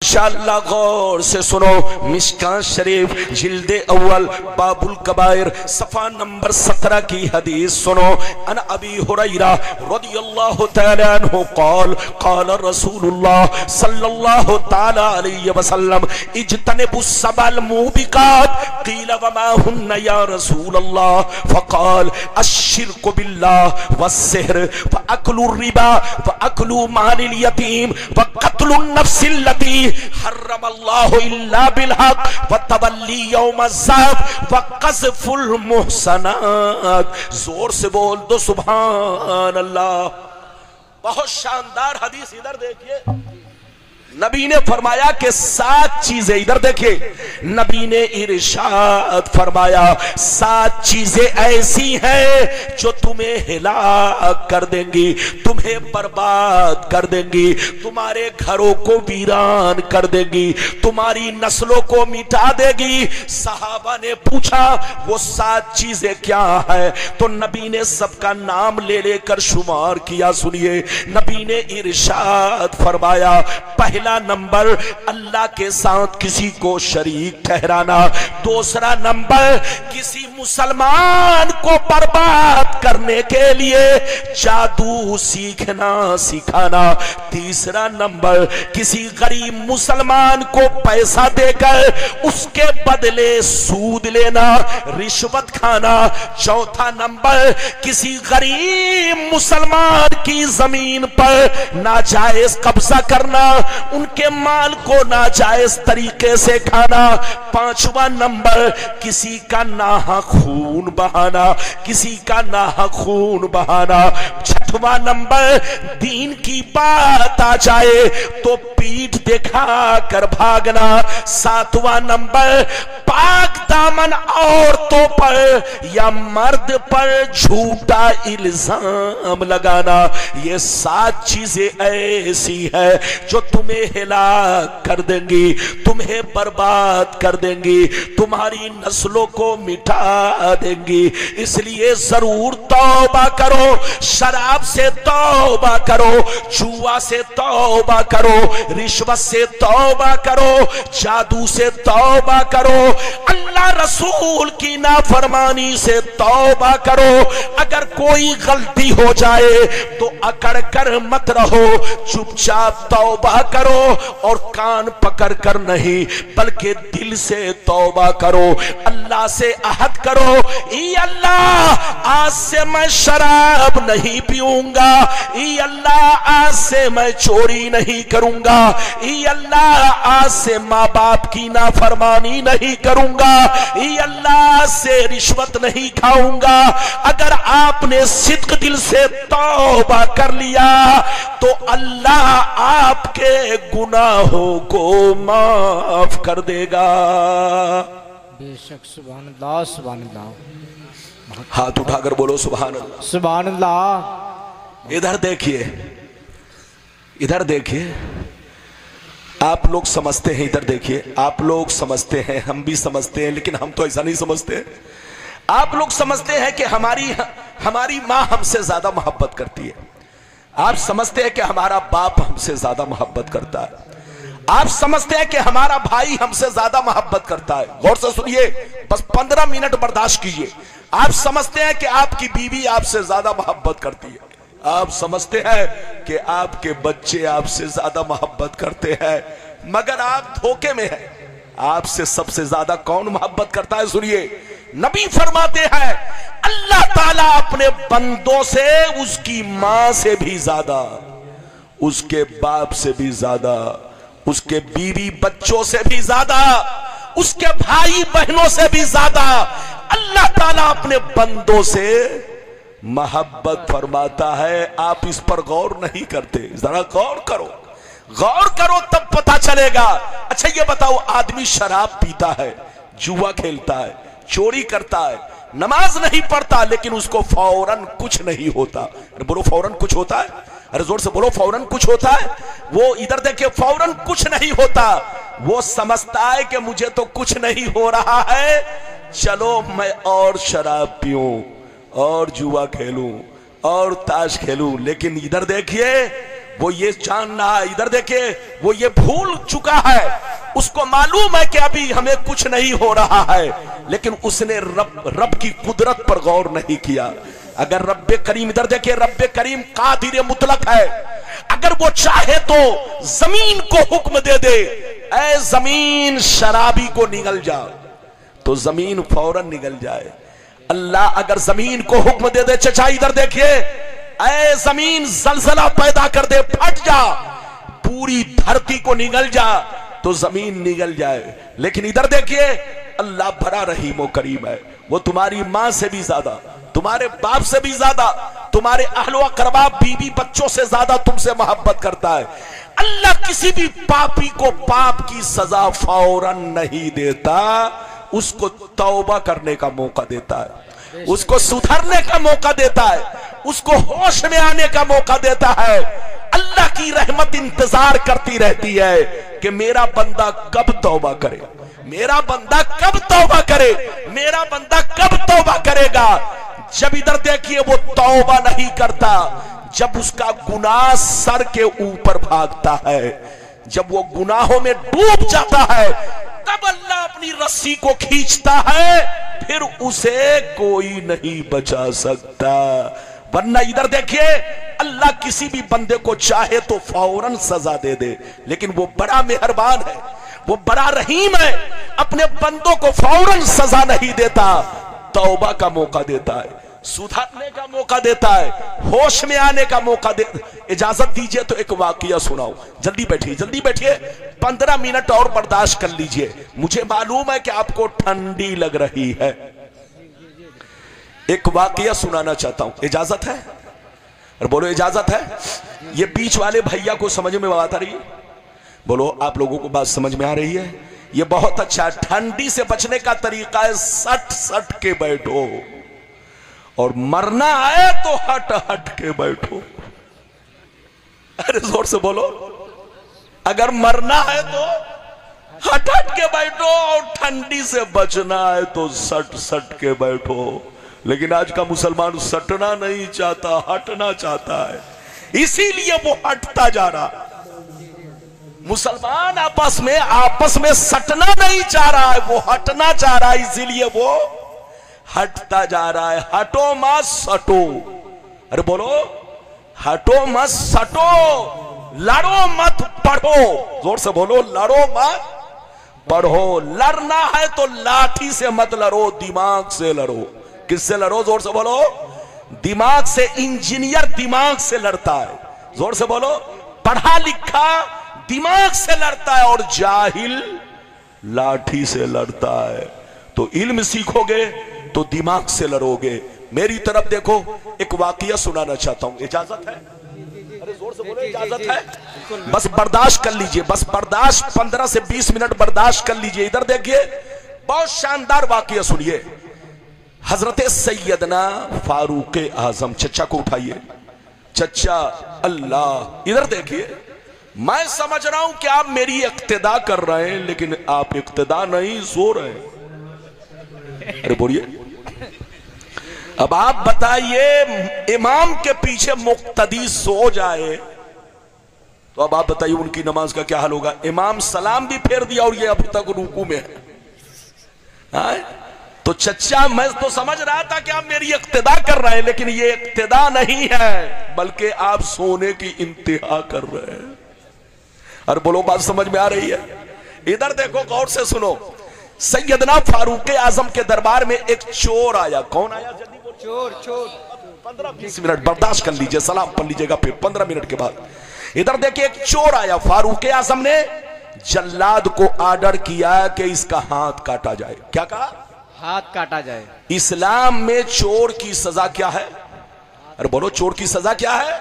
इंशाअल्लाह गौर से सुनो। मिशकात शरीफ जिल्द अव्वल बाबुल कबायर सफा नंबर 17 की हदीस सुनो। अन अबी हुरैरा रदियल्लाहु तआला अन्हु क़ाल क़ाल रसूलुल्लाह सल्लल्लाहु तआला अलैहि वसल्लम इज्तनिबुस सबल मूबिकात क़ील वमा हुन्ना या रसूलल्लाह फ़क़ाल अश्शिर्कु बिल्लाह वस्सिह्र व अक्लुर रिबा व अक्लु मालिल यतीम व क़त्लुन नफ्सिल लती हर्रमल्लाहु इल्ला बिल हक़ व तवल्ली यौमज़्ज़ाफ़ व क़ज़्फ़ुल मुहसनात। जोर से बोल दो सुभान अल्लाह। बहुत शानदार हदीस। इधर देखिए, नबी ने फरमाया कि 7 चीजें, इधर देखिए, नबी ने इरशाद फरमाया 7 चीजें ऐसी हैं जो तुम्हें हिलाक कर देंगी, तुम्हें बर्बाद कर देंगी, तुम्हारे घरों को वीरान कर देंगी, तुम्हारी नस्लों को मिटा देगी। सहाबा ने पूछा वो 7 चीजें क्या है? तो नबी ने सबका नाम ले लेकर शुमार किया। सुनिए, नबी ने इरशाद फरमाया पहला नंबर अल्लाह के साथ किसी को शरीक ठहराना। दूसरा नंबर किसी मुसलमान को बर्बाद करने के लिए जादू सीखना सिखाना। तीसरा नंबर किसी गरीब मुसलमान को पैसा देकर उसके बदले सूद लेना, रिश्वत खाना। चौथा नंबर किसी गरीब मुसलमान की जमीन पर नाजायज कब्जा करना, उनके माल को नाजायज तरीके से खाना। पांचवा नंबर किसी का नाहक खून बहाना, किसी का नाहक खून बहाना। छठवां नंबर दीन की बात आ जाए तो पीठ दिखा कर भागना। सातवां नंबर पाक दामन औरतों पर या मर्द पर झूठा इल्जाम लगाना। ये 7 चीजें ऐसी है जो तुम्हें हिलाक कर देंगी, तुम्हें बर्बाद कर देंगी, तुम्हारी नस्लों को मिटा देंगी। इसलिए जरूर तौबा करो, शराब से तौबा करो, जुआ से तौबा करो, रिश्वत से तौबा करो, जादू से तौबा करो, अल्लाह रसूल की नाफरमानी से तौबा करो। अगर कोई गलती हो जाए तो अकड़ कर मत रहो, चुपचाप तौबा करो और कान पकड़ कर नहीं बल्कि दिल से तौबा करो। अल्लाह से अहद करो, ई अल्लाह आज से मैं शराब नहीं पीऊंगा, ई अल्लाह आज से मैं चोरी नहीं करूंगा, ई अल्लाह आज से माँ बाप की नाफरमानी नहीं करूंगा, ई अल्लाह से रिश्वत नहीं खाऊंगा। अगर आपने सिद्क दिल से तौबा कर लिया तो अल्लाह आपके गुनाहों को माफ कर देगा। बेशक। सुभान अल्लाह, सुभान अल्लाह। हाथ उठाकर बोलो सुभान अल्लाह, सुभान अल्लाह। इधर देखिए, इधर देखिए, आप लोग समझते हैं, इधर देखिए, आप लोग समझते हैं, हम भी समझते हैं, लेकिन हम तो ऐसा नहीं समझते। आप लोग समझते हैं कि हमारी माँ हमसे ज्यादा मोहब्बत करती है, आप समझते हैं कि हमारा बाप हमसे ज्यादा मोहब्बत करता है, आप समझते हैं कि हमारा भाई हमसे ज्यादा मोहब्बत करता है। गौर से सुनिए, बस 15 मिनट बर्दाश्त कीजिए। आप समझते हैं कि आपकी बीवी आपसे ज्यादा मोहब्बत करती है, आप समझते हैं कि आपके बच्चे आपसे ज्यादा मोहब्बत करते हैं, मगर आप धोखे में हैं। आपसे सबसे ज्यादा कौन मोहब्बत करता है? सुनिए, नबी फरमाते हैं अल्लाह ताला अपने बंदों से उसकी मां से भी ज्यादा, उसके बाप से भी ज्यादा, उसके बीवी बच्चों से भी ज्यादा, उसके भाई बहनों से भी ज्यादा अल्लाह ताला अपने बंदों से मोहब्बत फरमाता है। आप इस पर गौर नहीं करते, जरा गौर करो, गौर करो तब पता चलेगा। अच्छा ये बताओ, आदमी शराब पीता है, जुआ खेलता है, चोरी करता है, नमाज नहीं पढ़ता, लेकिन उसको फौरन कुछ नहीं होता। अरे बोलो फौरन कुछ होता है, अरे जोर से बोलो फौरन कुछ होता है। वो इधर देखिए, फौरन कुछ नहीं होता, वो समझता है कि मुझे तो कुछ नहीं हो रहा है, चलो मैं और शराब पीऊं और जुआ खेलूं और ताश खेलूं। लेकिन इधर देखिए, وہ یہ جاننا ہے، ادھر دیکھیے وہ یہ بھول چکا ہے، اس کو معلوم ہے کہ ابھی ہمیں کچھ نہیں ہو رہا ہے، لیکن اس نے رب کی قدرت پر غور نہیں کیا۔ اگر رب کریم، ادھر دیکھیے رب کریم قادر مطلق ہے، اگر وہ چاہے تو زمین کو حکم دے دے اے زمین شرابی کو نگل جا، تو زمین فوراً نگل جائے۔ اللہ اگر زمین کو حکم دے دے، چچا ادھر دیکھیے، اے زمین زلزلہ پیدا کر دے، پھٹ جا، پوری دھرتی کو نگل جا، تو زمین نگل جائے۔ لیکن ادھر دیکھیے اللہ بڑا رحیم و کریم ہے، وہ تمہاری ماں سے بھی زیادہ، تمہارے باپ سے بھی زیادہ، تمہارے اہل و اقربا بیوی بچوں سے زیادہ تم سے محبت کرتا ہے۔ اللہ کسی بھی پاپی کو پاپ کی سزا فوراً نہیں دیتا، اس کو توبہ کرنے کا موقع دیتا ہے، اس کو سدھرنے کا موقع دیتا ہے، اس کو ہوش میں آنے کا موقع دیتا ہے۔ اللہ کی رحمت انتظار کرتی رہتی ہے کہ میرا بندہ کب توبہ کرے، میرا بندہ کب توبہ کرے، میرا بندہ کب توبہ کرے گا۔ جب ادھر دیکھیے وہ توبہ نہیں کرتا، جب اس کا گناہ سر کے اوپر بھاگتا ہے، جب وہ گناہوں میں ڈوب جاتا ہے، تب اللہ اپنی رسی کو کھینچتا ہے، پھر اسے کوئی نہیں بچا سکتا۔ ورنہ ادھر دیکھیے اللہ کسی بھی بندے کو چاہے تو فوراً سزا دے دے، لیکن وہ بڑا مہربان ہے، وہ بڑا رحیم ہے، اپنے بندوں کو فوراً سزا نہیں دیتا، توبہ کا موقع دیتا ہے، سدھرنے کا موقع دیتا ہے، ہوش میں آنے کا موقع دیتا ہے۔ اجازت دیجئے تو ایک واقعہ سناؤ، جلدی بیٹھیے 15 منٹ اور برداشت کر لیجئے، مجھے معلوم ہے کہ آپ کو ٹھنڈی لگ رہی ہے۔ ایک واقعہ سنانا چاہتا ہوں، اجازت ہے؟ اور بولو اجازت ہے؟ یہ بیچ والے بھائیا کو سمجھ میں بات آ رہی ہے؟ بولو آپ لوگوں کو بات سمجھ میں آ رہی ہے؟ یہ بہت اچھا ہے۔ ٹھنڈی سے بچنے کا طریقہ ہے سٹ کے بیٹھو، اور مرنا ہے تو ہٹ کے بیٹھو۔ ارے زور سے بولو، اگر مرنا ہے تو ہٹ کے بیٹھو، اور ٹھنڈی سے بچنا ہے تو سٹ کے بیٹھو۔ لیکن آج کا مسلمان سٹنا نہیں چاہتا، ہٹنا چاہتا ہے، اسی لیے وہ ہٹتا جا رہا۔ مسلمان آپس میں سٹنا نہیں چاہ رہا ہے، وہ ہٹنا چاہ رہا ہے، اسی لیے وہ ہٹتا جا رہا ہے۔ ہٹو مت سٹو، ارے بولو ہٹو مت سٹو، لڑو مت پڑھو، زور سے بولو لڑو مت پڑھو۔ لڑنا ہے تو لاٹھی سے مت لڑو، دماغ سے لڑو۔ کس سے لڑو؟ زور سے بولو، دماغ سے۔ انجینئر دماغ سے لڑتا ہے، زور سے بولو۔ پڑھا لکھا دماغ سے لڑتا ہے، اور جاہل لاٹھی سے لڑتا ہے۔ تو علم سیکھو گے تو دماغ سے لڑو گے۔ میری طرف دیکھو، ایک واقعہ سنانا چاہتا ہوں، اجازت ہے؟ ارے زور سے بولو اجازت ہے؟ بس برداشت کر لیجئے، بس برداشت 15 سے 20 منٹ برداشت کر لیجئے۔ ادھر دیکھیے بہت شاندار واقعہ سنیے۔ حضرت سیدنا فاروق اعظم، چچا کو اٹھائیے، چچا اللہ ادھر دیکھیے۔ میں سمجھ رہا ہوں کہ آپ میری اقتدا کر رہے ہیں، لیکن آپ اقتدا نہیں سو رہے ہیں۔ ارے بولیے، اب آپ بتائیے امام کے پیچھے مقتدی سو جائے تو اب آپ بتائیے ان کی نماز کا کیا حال ہوگا؟ امام سلام بھی پھیر دیا اور یہ ابھی تک رکوع میں ہے۔ تو چچا میں تو سمجھ رہا تھا کہ آپ میری اقتدا کر رہے ہیں، لیکن یہ اقتدا نہیں ہے، بلکہ آپ سونے کی انتہا کر رہے ہیں۔ اور بولو بات سمجھ میں آ رہی ہے؟ ادھر دیکھو غور سے سنو۔ سیدنا فاروق اعظم کے دربار میں ایک چور آیا۔ کون آیا؟ چور 15-20 منٹ برداشت کر لیجئے، سلام پڑھ لیجئے گا پھر 15 منٹ کے بعد۔ ادھر دیکھیں ایک چور آیا، فاروق اعظم نے جلاد کو آرڈر کیا کہ اس کا ہاتھ کاٹا جائے۔ کیا کہا؟ ہاتھ کاٹا جائے۔ اسلام میں چور کی سزا کیا ہے؟ ارے بولو چور کی سزا کیا ہے؟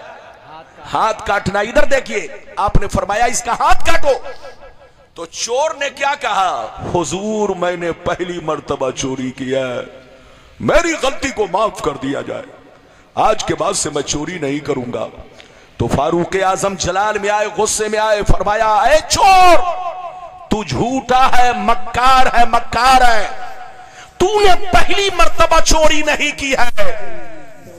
ہاتھ کاٹنا۔ ادھر دیکھیے آپ نے فرمایا اس کا ہاتھ کاٹو، تو چور نے کیا کہا؟ حضور میں نے پہلی مرتبہ چوری کیا ہے، میری غلطی کو معاف کر دیا جائے، آج کے بعد سے میں چوری نہیں کروں گا۔ تو فاروق اعظم جلال میں آئے، غصے میں آئے، فرمایا اے چور تو جھوٹا ہے، مکار ہے، مکار ہے، تو نے پہلی مرتبہ چوری نہیں کی ہے،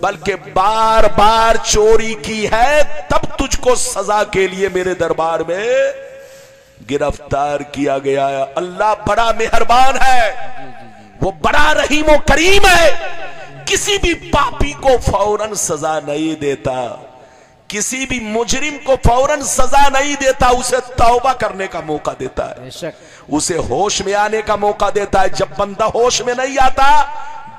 बल्कि बार बार चोरी की है, तब तुझको सजा के लिए मेरे दरबार में गिरफ्तार किया गया है। अल्लाह बड़ा मेहरबान है, वो बड़ा रहीम और करीम है। किसी भी पापी को फौरन सजा नहीं देता, किसी भी मुजरिम को फौरन सजा नहीं देता, उसे तौबा करने का मौका देता है, उसे होश में आने का मौका देता है। जब बंदा होश में नहीं आता,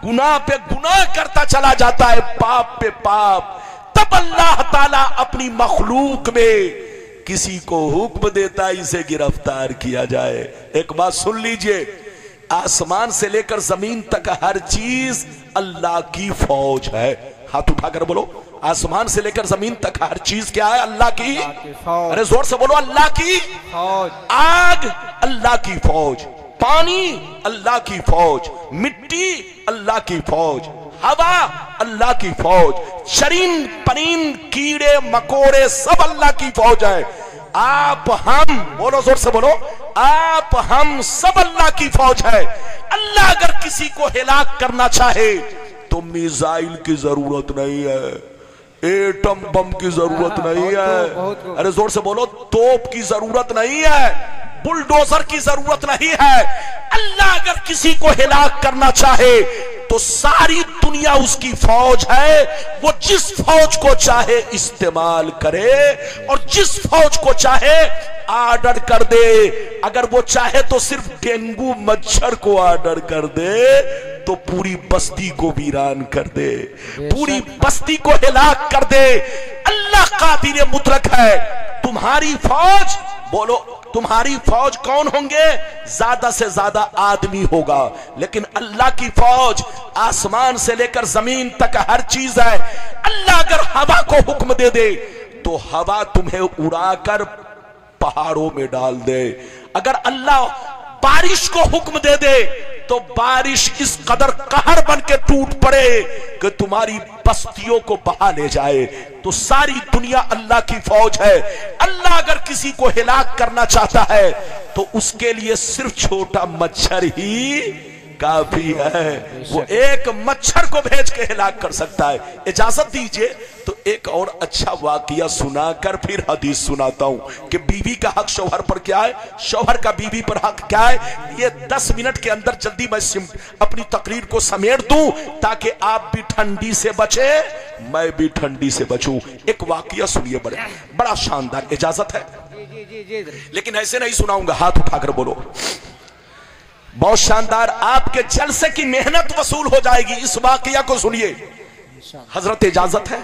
गुनाह पे गुनाह करता चला जाता है, पाप पे पाप, तब अल्लाह ताला अपनी मखलूक में किसी को हुक्म देता है इसे गिरफ्तार किया जाए। एक बात सुन लीजिए, आसमान से लेकर जमीन तक हर चीज अल्लाह की फौज है। हाथ उठाकर बोलो, आसमान से लेकर जमीन तक हर चीज क्या है? अल्लाह की फौज। अरे जोर से बोलो, अल्लाह की फौज। आग अल्लाह की फौज, पानी अल्लाह की फौज, मिट्टी अल्लाह की फौज, हवा अल्लाह की फौज, शरीन परिंद कीड़े मकोड़े सब अल्लाह की फौज है। आप हम, बोलो जोर से बोलो, आप हम सब अल्लाह की फौज है। अल्लाह अगर किसी को हिलाक करना चाहे तो मिसाइल की जरूरत नहीं है, एटम बम की जरूरत नहीं है, अरे जोर से बोलो, तोप की जरूरत नहीं है, बुलडोजर की जरूरत नहीं है। अल्लाह अगर किसी को हिलाक करना चाहे तो सारी दुनिया उसकी फौज है, वो जिस फौज को चाहे इस्तेमाल करे और जिस फौज को चाहे आर्डर कर दे। अगर वो चाहे तो सिर्फ डेंगू मच्छर को आर्डर कर दे तो पूरी बस्ती को वीरान कर दे, पूरी बस्ती को हिलाक कर दे। अल्लाह कादिर मुतलक है। तुम्हारी फौज, बोलो तुम्हारी फौज कौन होंगे? ज्यादा से ज्यादा आदमी होगा, लेकिन अल्लाह की फौज आसमान से लेकर जमीन तक हर चीज है। अल्लाह अगर हवा को हुक्म दे दे तो हवा तुम्हें उड़ाकर पहाड़ों में डाल दे। अगर अल्लाह बारिश को हुक्म दे दे तो बारिश इस कदर कहर बन के टूट पड़े कि तुम्हारी बस्तियों को बहा ले जाए। तो सारी दुनिया अल्लाह की फौज है। अल्लाह अगर किसी को हिलाक करना चाहता है तो उसके लिए सिर्फ छोटा मच्छर ही काफी है, वो एक मच्छर को भेज के हिलाक कर सकता है। इजाजत दीजिए तो एक और अच्छा वाकया सुनाकर फिर हदीस सुनाता हूं कि बीवी का हक शौहर पर क्या है, शौहर का बीवी पर हक क्या है। ये 10 मिनट के अंदर जल्दी मैं अपनी तकरीर को समेट दूं ताकि आप भी ठंडी से बचे, मैं भी ठंडी से बचूं। एक वाकया सुनिए, बड़ा शानदार। इजाजत है? लेकिन ऐसे नहीं सुनाऊंगा, हाथ उठाकर बोलो। बहुत शानदार, आपके जलसे की मेहनत वसूल हो जाएगी। इस वाकया को सुनिए। हजरत इजाजत है?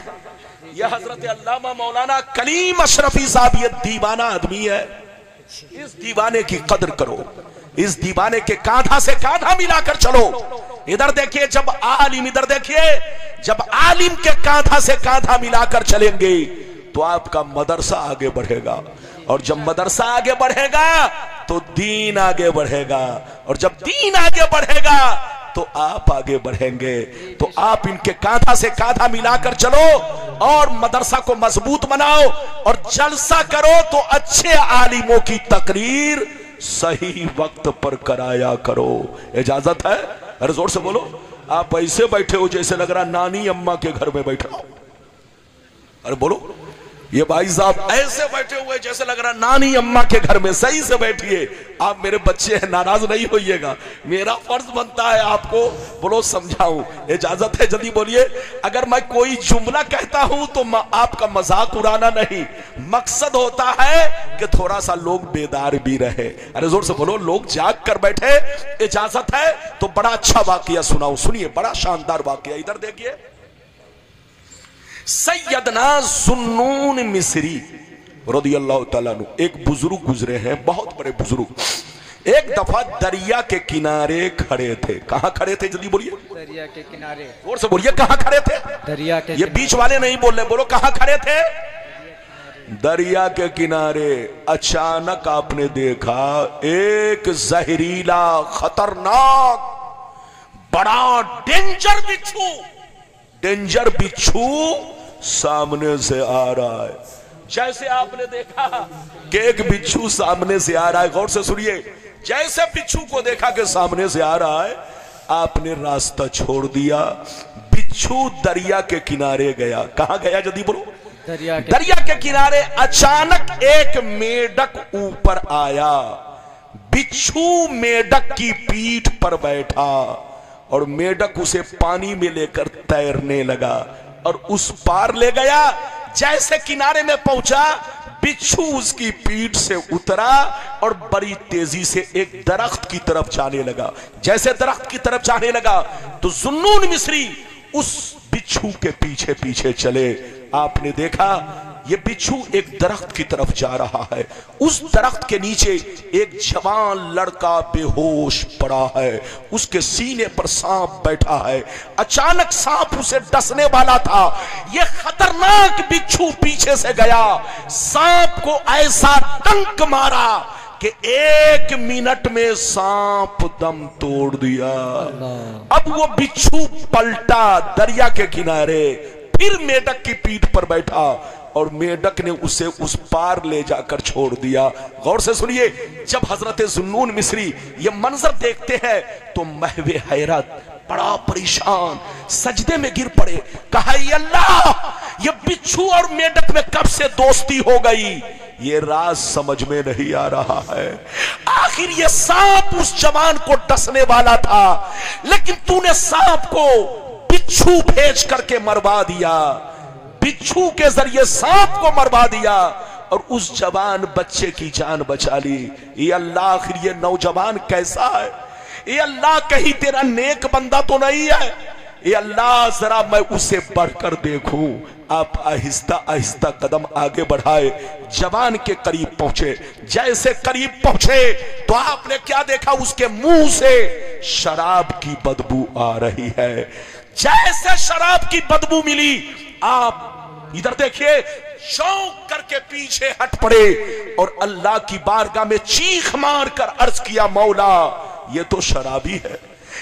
यह हजरत अल्लामा मौलाना कलीम अशरफी साहब, ये दीवाना आदमी है। इस दीवाने की कदर करो, इस दीवाने के कांधा से कांधा मिलाकर चलो। इधर देखिए, जब आलिम, इधर देखिए, जब आलिम के कांधा से कांधा मिलाकर चलेंगे तो आपका मदरसा आगे बढ़ेगा, और जब मदरसा आगे बढ़ेगा तो दीन आगे बढ़ेगा, और जब दीन आगे बढ़ेगा तो आप आगे बढ़ेंगे। तो आप इनके कांधा से कांधा मिलाकर चलो और मदरसा को मजबूत बनाओ और जलसा करो तो अच्छे आलिमों की तकरीर सही वक्त पर कराया करो। इजाजत है? अरे जोर से बोलो। आप ऐसे बैठे हो जैसे लग रहा नानी अम्मा के घर में बैठा हो। अरे बोलो। ये भाई साहब ऐसे बैठे हुए जैसे लग रहा नानी अम्मा के घर में। सही से बैठिए, आप मेरे बच्चे हैं, नाराज नहीं होइएगा। मेरा फर्ज बनता है आपको बोलो समझाऊं। इजाजत है? जल्दी बोलिए। अगर मैं कोई जुमला कहता हूं तो आपका मजाक उड़ाना नहीं, मकसद होता है कि थोड़ा सा लोग बेदार भी रहे। अरे जोर से बोलो, लोग जाग कर बैठे। इजाजत है? तो बड़ा अच्छा वाकया सुनाऊं, सुनिए, बड़ा शानदार वाकया। इधर देखिए, सैयदना ज़ुन्नून मिस्री रज़ियल्लाहु ताला अन्हु, एक बुजुर्ग गुजरे हैं, बहुत बड़े बुजुर्ग। एक दफा दरिया के किनारे खड़े थे। कहां खड़े थे? जल्दी बोलिए। दरिया के किनारे। और से बोलिए, कहां खड़े थे? दरिया के। ये बीच वाले नहीं बोल रहे, बोलो कहां खड़े थे? दरिया के किनारे। अचानक आपने देखा एक जहरीला, खतरनाक, बड़ा डेंजर बिच्छू, डेंजर बिच्छू सामने से आ रहा है। जैसे आपने देखा कि एक बिच्छू सामने से आ रहा है, गौर से सुनिए, जैसे बिच्छू को देखा कि सामने से आ रहा है, आपने रास्ता छोड़ दिया, बिच्छू दरिया के किनारे गया। कहां गया जल्दी बोलो? दरिया के किनारे अचानक एक मेढक ऊपर आया। बिच्छू मेढक की पीठ पर बैठा और मेढक उसे पानी में लेकर तैरने लगा और उस पार ले गया। जैसे किनारे में पहुंचा, बिच्छू उसकी पीठ से उतरा और बड़ी तेजी से एक दरख्त की तरफ जाने लगा। जैसे दरख्त की तरफ जाने लगा तो जुन्नून मिस्री उस बिच्छू के पीछे पीछे चले। आपने देखा ये बिच्छू एक दरख्त की तरफ जा रहा है। उस दरख्त के नीचे एक जवान लड़का बेहोश पड़ा है, उसके सीने पर सांप बैठा है। अचानक सांप उसे डसने वाला था। यह खतरनाक बिच्छू पीछे से गया, सांप को ऐसा डंक मारा कि 1 मिनट में सांप दम तोड़ दिया। अब वो बिच्छू पलटा दरिया के किनारे, फिर मेढक की पीठ पर बैठा और मेढक ने उसे उस पार ले जाकर छोड़ दिया। गौर से सुनिए, जब हजरत जुन्नून मिस्री ये मंजर देखते हैं तो महवे हैरत, बड़ा परेशान, सजदे में गिर पड़े। कहा अल्लाह, ये बिच्छू और मेढक में कब से दोस्ती हो गई, ये राज समझ में नहीं आ रहा है। आखिर ये सांप उस जवान को डसने वाला था, लेकिन तूने सांप को बिच्छू भेज करके मरवा दिया, बिच्छू के जरिए सांप को मरवा दिया और उस जवान बच्चे की जान बचा ली। ये अल्लाह, आखिर ये नौजवान कैसा है? ये अल्लाह, कहीं तेरा नेक बंदा तो नहीं है? ये अल्लाह, जरा मैं उसे बढ़कर देखूं। आप आहिस्ता आहिस्ता कदम आगे बढ़ाए, जवान के करीब पहुंचे। जैसे करीब पहुंचे तो आपने क्या देखा? उसके मुंह से शराब की बदबू आ रही है। जैसे शराब की बदबू मिली, आप इधर देखिए, शौक करके पीछे हट पड़े और अल्लाह की बारगाह में चीख मार कर अर्ज किया, मौला ये तो शराबी है,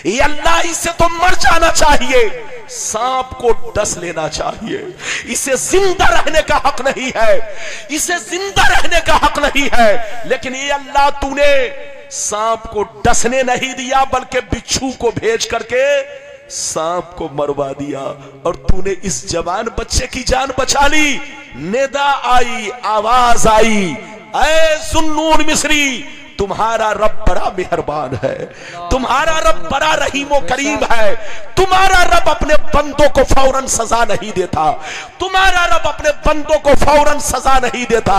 ये अल्लाह इसे तो मर जाना चाहिए, सांप को डस लेना चाहिए, इसे जिंदा रहने का हक नहीं है, इसे जिंदा रहने का हक नहीं है। लेकिन ये अल्लाह, तूने सांप को डसने नहीं दिया बल्कि बिच्छू को भेज करके सांप को मरवा दिया और तूने इस जवान बच्चे की जान बचा ली। निदा आई, आवाज आई, ऐ जुन्नून मिस्री, तुम्हारा रब बड़ा मेहरबान है, तुम्हारा रब बड़ा रहीमो करीम है, तुम्हारा रब अपने बंदों को फौरन सजा नहीं देता, तुम्हारा रब अपने बंदों को फौरन सजा नहीं देता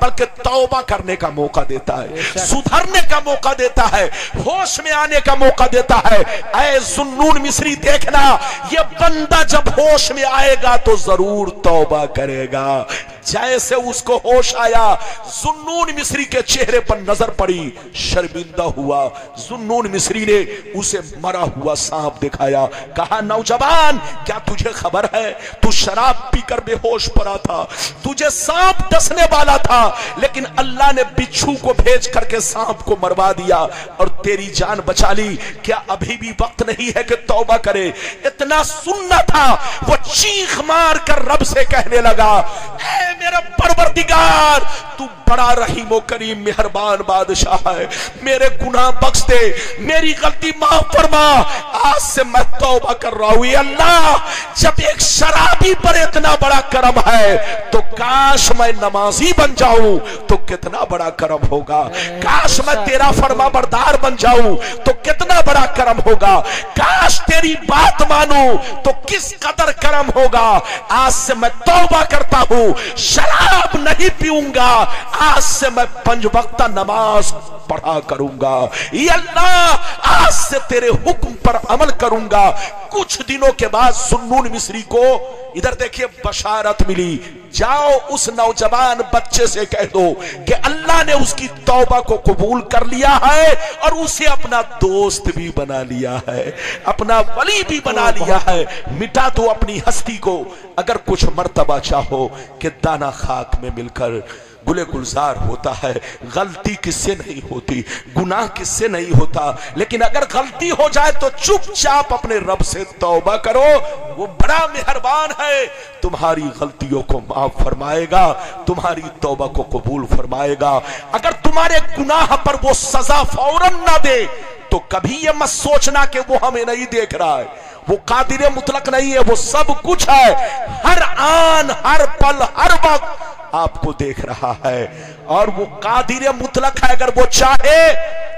बल्कि तौबा करने का मौका देता है, सुधरने का मौका देता है, होश में आने का मौका देता है। ऐ जुन्नून मिस्री, देखना ये बंदा जब होश में आएगा तो जरूर तौबा करेगा। जैसे उसको होश आया, जुन्नून मिस्री के चेहरे पर नजर पड़ी, शर्मिंदा हुआ। जुन्नून मिस्री ने उसे मरा हुआ सांप दिखाया। कहा, नौजवान, क्या तुझे खबर है, तू शराब पीकर बेहोश पड़ा था, तुझे सांप डसने वाला था, लेकिन अल्लाह ने बिच्छू को भेज करके सांप को मरवा दिया और तेरी जान बचा ली। क्या अभी भी वक्त नहीं है कि तौबा करे? इतना सुनना था, वो चीख मार कर रब से कहने लगा, मेरा परवरदिगार, तू बड़ा रहीमो करीम मेहरबान बादशाह है, मेरे गुनाह बख्श दे, मेरी गलती माफ फरमा, आज से मैं तौबा कर रहा हूं। अल्लाह, जब एक शराबी पर इतना बड़ा करम है तो काश मैं नमाजी बन जाऊं तो कितना बड़ा करम होगा, काश मैं तेरा फरमाबरदार बन जाऊं तो कितना बड़ा करम होगा, काश तेरी बात मानूं तो किस कदर करम होगा। आज से मैं तौबा करता हूं, शराब नहीं पीऊंगा, आज से मैं 5 वक्ता नमाज पढ़ा करूंगा। ये अल्लाह, आज से तेरे हुक्म पर अमल करूंगा। कुछ दिनों के बाद जुन्नून मिस्री को इधर देखिए बशारत मिली, जाओ उस नौजवान बच्चे से कह दो कि अल्लाह ने उसकी तौबा को कबूल कर लिया है और उसे अपना दोस्त भी बना लिया है, अपना वली भी बना लिया है। मिटा दो अपनी हस्ती को, अगर कुछ मर्तबा चाहो कि दाना खाक में मिलकर गुले गुलजार होता है। गलती किससे नहीं होती, गुनाह किससे नहीं होता, लेकिन अगर गलती हो जाए तो चुपचाप अपने रब से तौबा करो, वो बड़ा मेहरबान है, तुम्हारी गलतियों को माफ फरमाएगा, तुम्हारी तौबा को कबूल फरमाएगा। अगर तुम्हारे गुनाह पर वो सजा फौरन ना दे तो कभी ये मत सोचना कि वो हमें नहीं देख रहा है, वो कादिर मुतलक नहीं है, वो सब कुछ है, हर आन हर पल हर वक्त आपको देख रहा है। और वो कादिर मुतलक है, अगर वो चाहे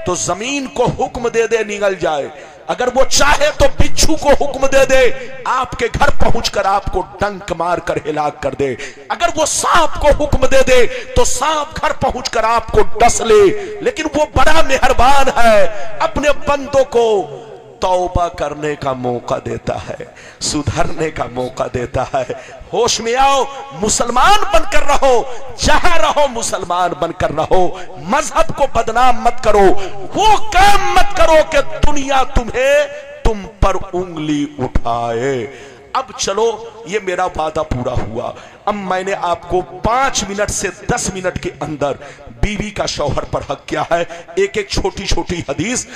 तो जमीन को हुक्म दे दे निगल जाए, अगर वो चाहे तो बिच्छू को हुक्म दे दे आपके घर पहुंचकर आपको डंक मार कर हिलाक कर दे, अगर वो सांप को हुक्म दे दे तो सांप घर पहुंचकर आपको डस ले। लेकिन वो बड़ा मेहरबान है, अपने बंदों को तौबा करने का मौका देता है, सुधरने का मौका देता है। होश में आओ, मुसलमान बनकर रहो, जहां रहो मुसलमान बनकर रहो, मजहब को बदनाम मत करो, वो काम मत करो कि दुनिया तुम पर उंगली उठाए। अब चलो, ये मेरा वादा पूरा हुआ। अब मैंने आपको 5 मिनट से 10 मिनट के अंदर बीवी का शौहर पर हक क्या है, एक एक छोटी छोटी हदीस